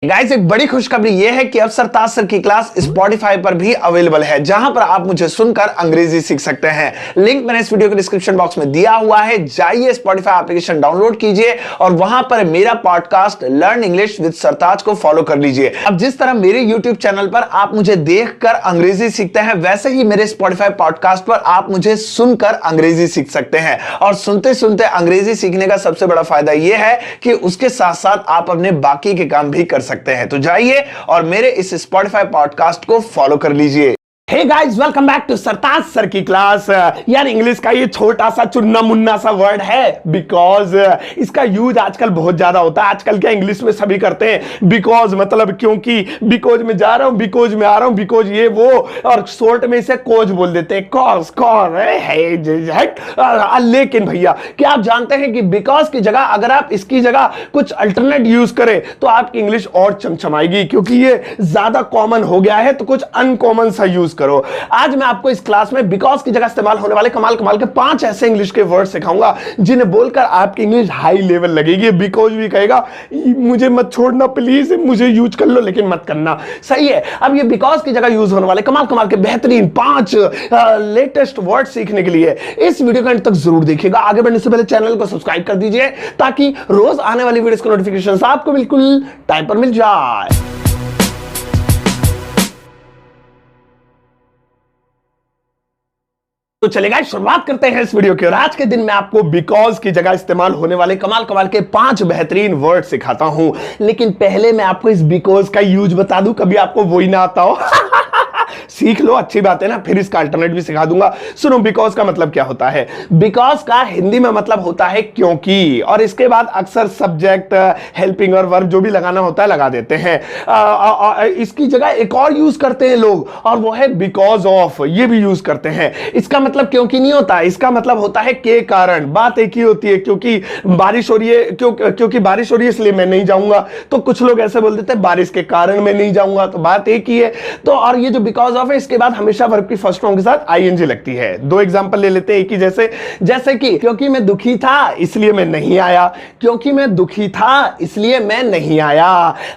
Guys एक बड़ी खुशखबरी यह है कि अब सरताज सर की क्लास स्पॉटिफाई पर भी अवेलेबल है, जहां पर आप मुझे सुनकर अंग्रेजी सीख सकते हैं। लिंक मैंने इस वीडियो के डिस्क्रिप्शन बॉक्स में दिया हुआ है। जाइए स्पॉटिफाई एप्लीकेशन डाउनलोड कीजिए और वहां पर मेरा पॉडकास्ट लर्न इंग्लिश विद सरताज को फॉलो कर लीजिए। अब जिस तरह मेरे यूट्यूब चैनल पर आप मुझे देखकर अंग्रेजी सीखते हैं, वैसे ही मेरे स्पॉटिफाई पॉडकास्ट पर आप मुझे सुनकर अंग्रेजी सीख सकते हैं। और सुनते सुनते अंग्रेजी सीखने का सबसे बड़ा फायदा यह है कि उसके साथ साथ आप अपने बाकी के काम भी कर सकते हैं। तो जाइए और मेरे इस स्पॉटिफाई पॉडकास्ट को फॉलो कर लीजिए। Hey guys, welcome back to Sartaj sir की क्लास। यार इंग्लिश का ये छोटा सा चुन्ना मुन्ना सा वर्ड है बिकॉज इसका यूज आजकल बहुत ज्यादा होता है। आजकल क्या इंग्लिश में सभी करते हैं बिकॉज, मतलब क्योंकि, बिकॉज में जा रहा हूं, बिकॉज में आ रहा हूं, बिकॉज ये वो, और शॉर्ट में इसे कोज बोल देते हैं, कॉज कॉज है। लेकिन भैया क्या आप जानते हैं कि बिकॉज की जगह अगर आप इसकी जगह कुछ अल्टरनेट यूज करें तो आपकी इंग्लिश और चमचमाएगी, क्योंकि ये ज्यादा कॉमन हो गया है। तो कुछ अनकॉमन सा यूज करो। आज मैं आपको इस क्लास में बिकॉज की जगह इस्तेमाल होने वाले कमाल कमाल के 5 ऐसे इंग्लिश के वर्ड सिखाऊंगा जिन्हें बोलकर आपकी इंग्लिश हाई लेवल लगेगी। बिकॉज भी कहेगा मुझे मत छोड़ना प्लीज, मुझे यूज कर लो लेकिन मत करना। सही है। अब ये बिकॉज की जगह यूज होने वाले कमाल कमाल के बेहतरीन 5 लेटेस्ट वर्ड सीखने के लिए इस वीडियो को अंत तक जरूर देखिएगा। आगे बढ़ने से पहले चैनल को सब्सक्राइब कर दीजिए ताकि रोज आने वाली वीडियोस के नोटिफिकेशन आपको बिल्कुल टाइम पर मिल जाए। तो चलेगा, शुरुआत करते हैं इस वीडियो की। और आज के दिन मैं आपको बिकॉज की जगह इस्तेमाल होने वाले कमाल कमाल के 5 बेहतरीन वर्ड सिखाता हूं। लेकिन पहले मैं आपको इस बिकॉज का यूज बता दूं, कभी आपको वो ही ना आता हो। सीख लो, अच्छी बात है ना। फिर इसका अल्टरनेट भी सिखा दूंगा। सुनो, बिकॉज का मतलब क्या होता है। बिकॉज का हिंदी में मतलब होता है क्योंकि, और इसके बाद अक्सर सब्जेक्ट, हेल्पिंग और वर्ब जो भी लगाना होता है लगा देते हैं। इसकी जगह एक और यूज करते हैं लोग, और वो है बिकॉज ऑफ। ये भी यूज करते हैं। इसका मतलब क्योंकि नहीं होता, इसका मतलब होता है के कारण। बात एक ही होती है, क्योंकि बारिश हो रही है, क्योंकि बारिश हो रही है इसलिए मैं नहीं जाऊंगा। तो कुछ लोग ऐसे बोल देते हैं बारिश के कारण मैं नहीं जाऊंगा। तो बात एक ही है। तो और ये जो बिकॉज ऑफ है, इसके बाद हमेशा वर्ब की फर्स्ट फॉर्म के साथ आईएनजी लगती है। 2 एग्जांपल ले लेते हैं एक ही जैसे कि क्योंकि मैं दुखी था इसलिए मैं नहीं आया। क्योंकि मैं दुखी था इसलिए मैं नहीं आया।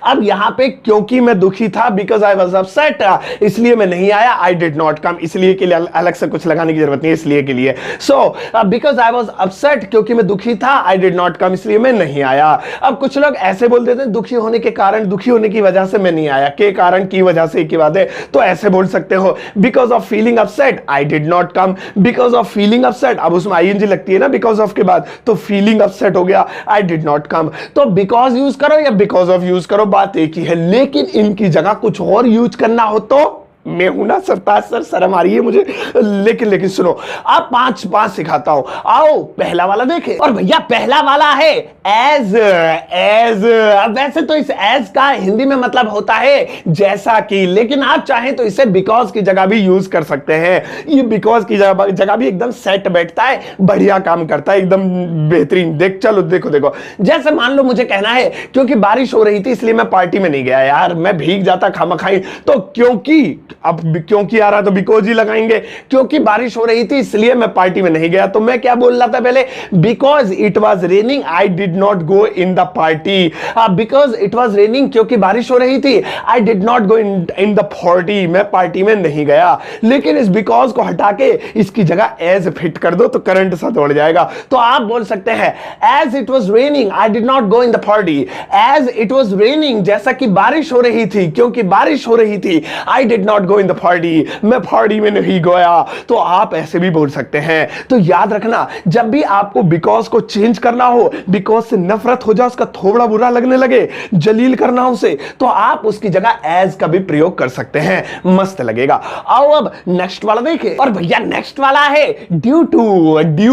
अब यहां पे क्योंकि मैं दुखी था, बिकॉज आई वाज अपसेट, इसलिए मैं नहीं आया। आई डिड नॉट कम, इसलिए के लिए अलग से कुछ लगाने की जरूरत नहीं है, इसलिए के लिए। So because I was upset, क्योंकि मैं दुखी था, आई डिड नॉट कम, इसलिए मैं नहीं आया। अब कुछ लोग ऐसे बोल देते हैं दुखी होने के कारण, दुखी होने की वजह से मैं नहीं आया। के कारण की वजह से एक ही बात है। तो ऐसे बोल सकते हो because of feeling upset I did not come. Because of feeling upset, अब उसमें आईएनजी लगती है ना बिकॉज ऑफ के बाद, तो फीलिंग अपसेट हो गया, आई डिड नॉट कम। तो बिकॉज यूज करो या बिकॉज ऑफ यूज करो, बात एक ही है। लेकिन इनकी जगह कुछ और यूज करना हो तो मैं हूं ना सरताज सर, शर्म आ रही है मुझे। लेकिन सुनो, आप 5 सिखाता हूं। आओ पहला वाला देखें। और भैया पहला वाला है एज। वैसे तो इस एज का हिंदी में मतलब होता है जैसा कि, लेकिन आप चाहें तो इसे बिकॉज की जगह भी यूज कर सकते हैं। ये बिकॉज की जगह भी एकदम सेट बैठता है, बढ़िया काम करता है, एकदम बेहतरीन। देखो जैसे मान लो मुझे कहना है क्योंकि बारिश हो रही थी इसलिए मैं पार्टी में नहीं गया। यार मैं भीग जाता खामखाई। तो क्योंकि, अब क्योंकि आ रहा तो बिकॉज ही लगाएंगे। क्योंकि बारिश हो रही थी इसलिए मैं पार्टी में नहीं गया। तो मैं क्या बोल रहा था पहले, because it was raining I did not go in the party. Because it was raining, क्योंकि बारिश हो रही थी, आई did not go in the party, मैं पार्टी में नहीं गया। लेकिन इस बिकॉज को हटा के इसकी जगह एज फिट कर दो तो करंट सा दौड़ जाएगा। तो आप बोल सकते हैं as it was raining I did not go in the party. As it was raining, जैसा कि बारिश हो रही थी, क्योंकि बारिश हो रही थी, आई did not go in the party, मैं पार्टी में नहीं गया। तो आप ऐसे भी बोल सकते हैं। तो याद रखना, जब भी आपको बिकॉज को चेंज करना हो, बिकॉज से नफरत हो जाए, उसका थोड़ा बुरा लगने लगे, जलील करना हो उसे, तो आप उसकी जगह एज का भी प्रयोग कर सकते हैं, मस्त लगेगा। आओ अब नेक्स्ट वाला देखें। और भैया नेक्स्ट वाला है ड्यू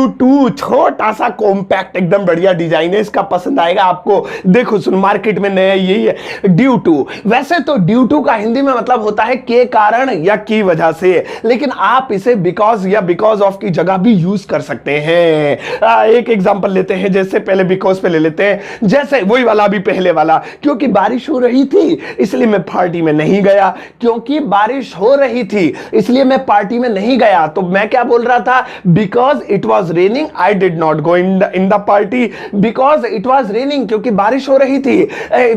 टू। छोटा सा कॉम्पैक्ट, एकदम बढ़िया डिजाइन है, इसका पसंद आएगा आपको। देखो सुन, मार्केट में नया यही है ड्यू टू। वैसे तो ड्यू टू का हिंदी में मतलब होता है के कारण या की वजह से, लेकिन आप इसे बिकॉज या बिकॉज ऑफ की जगह भी यूज कर सकते हैं। एक एग्जांपल लेते हैं, जैसे पहले बिकॉज पे ले लेते हैं, जैसे वही वाला भी पहले वाला, क्योंकि बारिश हो रही थी इसलिए मैं पार्टी में नहीं गया। क्योंकि बारिश हो रही थी इसलिए मैं पार्टी में नहीं गया। तो मैं क्या बोल रहा था? Because it was raining I did not go in the party. Because it was raining, क्योंकि बारिश हो रही थी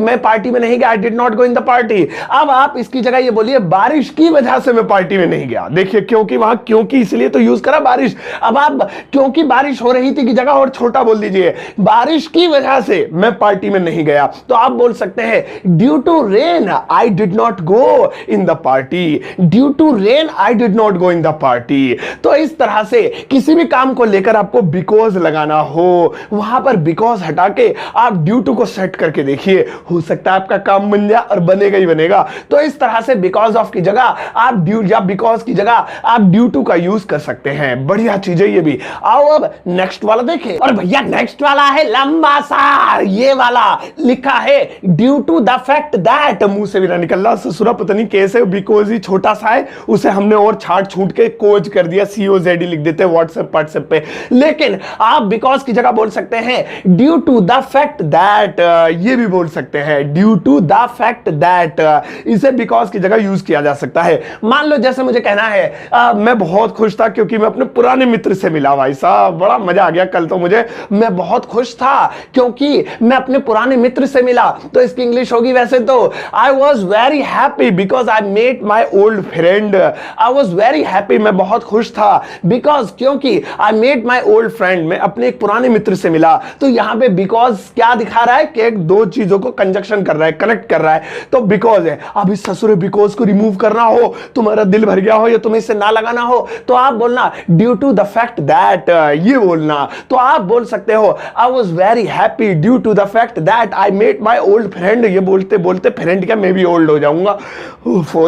मैं पार्टी में नहीं गया, आई did not go in the party. अब आप इसकी जगह ये बोलिए बारिश की वजह से मैं पार्टी में नहीं गया। देखिए क्योंकि वहां क्योंकि इसलिए तो यूज करा बारिश। अब आप क्योंकि बारिश हो रही थी की जगह और छोटा बोल दीजिए, बारिश की वजह से मैं पार्टी में नहीं गया। तो आप बोल सकते हैं due to rain I did not go in the party. Due to rain I did not go in the party. तो इस तरह से किसी भी काम को लेकर आपको बिकॉज लगाना हो, वहां पर बिकॉज हटा के आप ड्यू टू को सेट करके देखिए, हो सकता है आपका काम बन जाए और बनेगा ही बनेगा। तो इस तरह से बिकॉज ऑफ की जगह आप ड्यू या बिकॉज की जगह आप ड्यू टू का यूज कर सकते हैं। बढ़िया चीज है ये भी। आओ अब नेक्स्ट वाला देखें। और भैया नेक्स्ट वाला है लंबा सा, ये वाला लिखा है due to the fact that. मुंह से भी ना निकल रहा ससुरा, पता नहीं कैसे, बिकॉज ही छोटा सा है उसे हमने और छाट छूट के कोज कर दिया, COZD लिख देते हैं व्हाट्सएप पे। लेकिन आप बिकॉज की जगह बोल सकते हैं due to the fact that. ये भी बोल सकते हैं due to the fact that. इसे बिकॉज की जगह यूज किया जा सकता है। मान लो जैसे मुझे कहना है मैं बहुत खुश था क्योंकि मैं अपने पुराने मित्र से मिला। भाई साहब बड़ा मजा आ गया कल तो मुझे, मैं बहुत खुश था क्योंकि मैं अपने पुराने मित्र से मिला। तो इसकी इंग्लिश होगी वैसे तो I was very happy because I met my old friend. I was very happy, मैं बहुत खुश था बिकॉज क्योंकि I met my old friend, मैं अपने एक पुराने मित्र से मिला। तो यहां पे बिकॉज क्या दिखा रहा है कि एक दो चीजों को कंजक्शन कर रहा है, कनेक्ट कर रहा है, तो बिकॉज है। अब इस ससुर बिकॉज को रिमूव करना हो, तुम्हारा दिल भर गया हो या तुम्हें इससे ना लगाना हो, तो आप बोलना due to the fact that, ये बोलना। तो आप बोल सकते हो I was very happy due to the fact that I met my old friend. ये बोलते बोलते फ्रेंड क्या मैं भी ओल्ड हो जाऊंगा,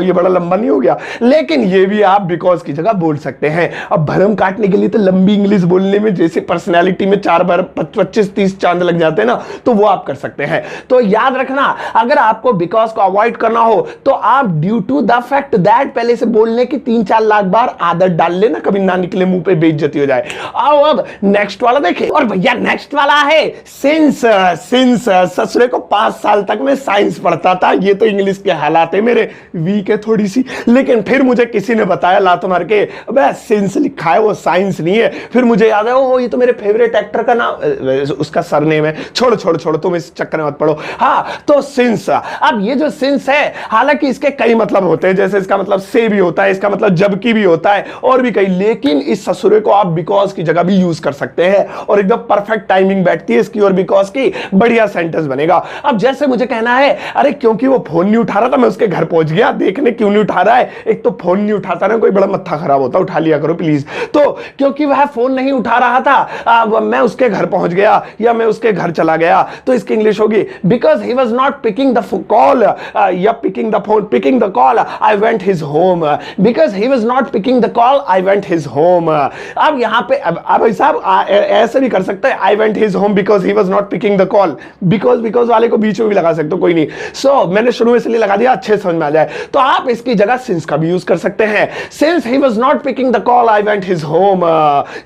ये बड़ा लंबा नहीं हो गया? लेकिन ये भी आप बिकॉज की जगह बोल सकते हैं। अब भरम काटने के लिए तो लंबी इंग्लिश बोलने में जैसे पर्सनैलिटी में 4 बार 25-30 चांद लग जाते हैं ना, तो वो आप कर सकते हैं। तो याद रखना, अगर आपको बिकॉज को अवॉइड करना हो तो आप due to the fact that पहले से बोलने की 3-4 लाख बार आदत डाल लेना, कभी ना निकले मुंह पे बेइज्जती हो जाए। आओ अब नेक्स्ट वाला देखें। और भैया नेक्स्ट वाला है सिंस। ससुरे को 5 साल तक मैं साइंस पढ़ता था। ये तो इंग्लिश के हालात है मेरे वीक है थोड़ी सी, लेकिन फिर मुझे किसी ने बताया लात मार के अबे सिंस लिखा है वो साइंस नहीं है। फिर मुझे याद है वो ये तो मेरे फेवरेट एक्टर का नाम, उसका सरनेम है। छोड़ो तुम इस चक्कर में मत पड़ो। हाँ तो सिंस। अब ये जो सिंस है हालांकि इसके कई मतलब होते हैं, जैसे इसका मतलब से भी होता है, इसका मतलब जबकि भी होता है और भी कई, लेकिन इस ससुरे को आप बिकॉज की जगह भी यूज कर सकते हैं और एकदम परफेक्ट टाइमिंग बैठती है इसकी और बिकॉज की, बढ़िया सेंटेंस बनेगा। अब जैसे मुझे कहना है अरे क्योंकि वो फोन नहीं उठा रहा था मैं उसके घर पहुंच गया, देखने क्यों नहीं उठा रहा है। एक तो फोन नहीं उठाता ना कोई बड़ा मत्था खराब होता, उठा लिया करो प्लीज। तो क्योंकि वह फोन नहीं उठा रहा था मैं उसके घर पहुंच गया या मैं उसके घर चला गया। तो इसकी इंग्लिश होगी because he was not picking the call या picking the phone, picking the call I went his home. Because he was not picking the call I went his home. अब यहां पे अब साहब ऐसे भी कर सकते हैं आई went his home because he was not picking the call. Because वाले को बीच में भी लगा सकते हो, कोई नहीं। सो मैंने शुरू में इसलिए लगा दिया अच्छे समझ में आ जाए। तो आप इसकी जगह सिंस का भी यूज कर सकते हैं। Since he was not picking the call I went his home,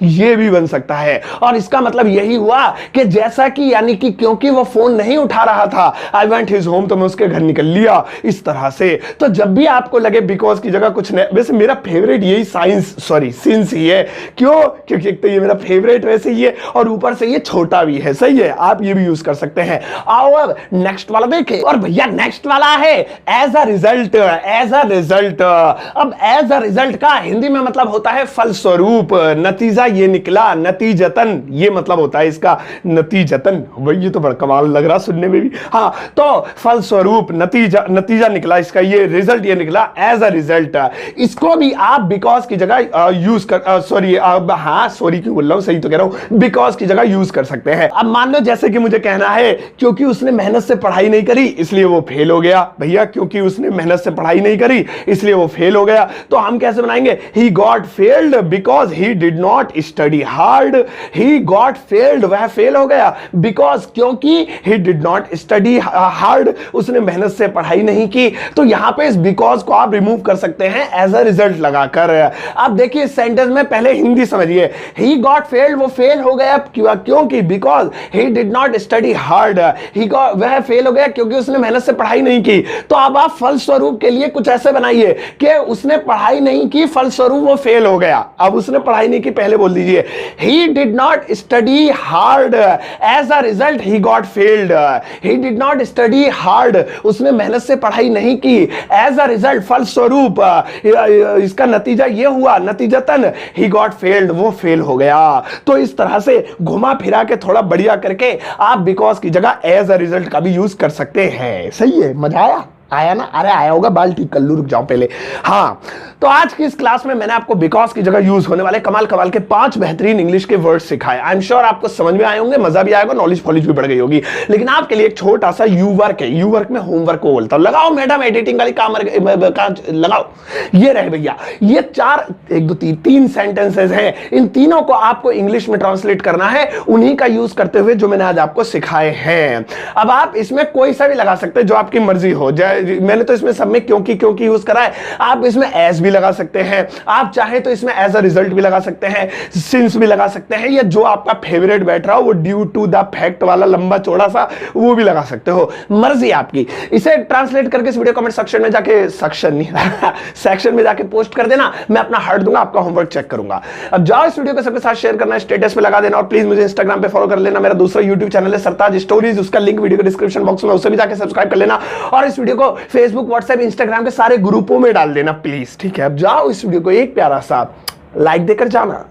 ये भी बन सकता है। और इसका मतलब यही हुआ कि जैसा कि यानी कि क्योंकि वो फोन नहीं उठा रहा था आई वेंट हिज होम, तो मैं उसके घर निकल लिया, इस तरह से। तो जब भी आपको लगे बिकॉज की जगह कुछ नहीं, वैसे मेरा फेवरेट यही सिंस ही है। क्यों? क्योंकि एक तो ये मेरा फेवरेट वैसे ही है और ऊपर से ये छोटा भी है, सही है, आप ये भी यूज कर सकते हैं। आओ अब नेक्स्ट वाला देखें। और भैया नेक्स्ट वाला है एज अ रिजल्ट। अब एज अ रिजल्ट का हिंदी में मतलब होता है फलस्वरूप, नतीजा ये निकला, नतीजतन ये मतलब होता है इसका, नतीजतन। भाई ये तो बड़ा कमाल लग रहा सुनने में भी। हाँ तो फलस्वरूप नतीजा निकला इसका, ये रिजल्ट ये निकला एज अ रिजल्ट। इसको भी आप बिकॉज की जगह यूज कर सॉरी क्यों बोल रहा हूं, सही तो कह रहा हूं, बिकॉज की जगह यूज कर सकते हैं। अब मान लो जैसे कि मुझे कहना है क्योंकि उसने मेहनत से पढ़ाई नहीं करी इसलिए वो फेल हो गया। भैया क्योंकि उसने मेहनत से पढ़ाई नहीं करी इसलिए वो फेल हो गया, तो हम कैसे बनाएंगे? ही got failed because he did not study hard. He got failed, वह फेल हो गया, बिकॉज क्योंकि ही डिड नॉट स्टडी हार्ड, उसने मेहनत से पढ़ाई नहीं की। तो यहां पे इस बिकॉज को आप रिमूव कर सकते हैं एज अ रिजल्ट लगाकर। अब देखिए इस सेंटेंस में पहले हिंदी समझिए। ही गॉट फेल्ड, वो फेल हो गया क्योंकि because he did not study hard, वह फेल हो गया क्योंकि उसने मेहनत से पढ़ाई नहीं की। तो अब आप फलस्वरूप के लिए कुछ ऐसे बनाइए कि उसने पढ़ाई नहीं की, फलस्वरूप वो फेल हो गया। अब उसने पढ़ाई नहीं की पहले बोल दीजिए he did not study hard, as a result he got failed. He did not study hard, उसने मेहनत से पढ़ाई नहीं की, एज अ रिजल्ट फलस्वरूप इसका नतीजा ये हुआ, नतीजतन ही गॉट फेल्ड, वो फेल हो गया। तो इस तरह से घुमा फिरा के थोड़ा बढ़िया करके आप बिकॉज की जगह एज अ रिजल्ट का भी यूज कर सकते हैं। सही है, मजा आया ना? अरे आया होगा, बाल ठीक कर लूं, रुक जाओ पहले। हाँ, तो आज की इस क्लास में मैंने आपको बिकॉज की जगह यूज होने वाले कमाल कमाल के 5 बेहतरीन इंग्लिश के वर्ड सिखाए। आई एम श्योर आपको समझ में आए होंगे, मजा भी आएगा, नॉलेज फॉलेज भी बढ़ गई होगी। लेकिन आपके लिए एक छोटा सा यू वर्क है। यू वर्क में होमवर्क को बोलता हूं। लगाओ मैडम एडिटिंग वाली काम लगाओ। ये रहे भैया, ये 3 सेंटेंसेस हैं। इन तीनों को आपको इंग्लिश में ट्रांसलेट करना है, उन्हीं का यूज करते हुए जो मैंने आज आपको सिखाए हैं। अब आप इसमें कोई सा भी लगा सकते हैं जो आपकी मर्जी हो। मैंने तो इसमें सब में क्योंकि यूज करा है। आप इसमें एज भी लगा सकते हैं, आप चाहे तो इसमें एज अ रिजल्ट भी लगा सकते हैं, सिंस भी लगा सकते हैं, या जो आपका फेवरेट बैठ रहा हो वो ड्यू टू द फैक्ट वाला लंबा चौड़ा सा वो भी लगा सकते हो, मर्जी आपकी। इसे ट्रांसलेट करके इस वीडियो कमेंट सेक्शन में जाके सेक्शन में जाके पोस्ट कर देना, मैं अपना हार्ट दूंगा, आपका होमवर्क चेक करूंगा। अब जाओ इस वीडियो को सबके साथ शेयर करना, स्टेटस पे लगा देना, और प्लीज मुझे इंस्टाग्राम पे फॉलो कर लेना। मेरा दूसरा यूट्यूब चैनल है सरताज स्टोरीज, उसका लिंक वीडियो के डिस्क्रिप्शन बॉक्स में, उसे भी जाके सब्सक्राइब कर लेना। और इस वीडियो को फेसबुक, व्हाट्सएप, इंस्टाग्राम के सारे ग्रुपों में डाल देना प्लीज, ठीक है? अब जाओ इस वीडियो को एक प्यारा सा लाइक देकर जाना।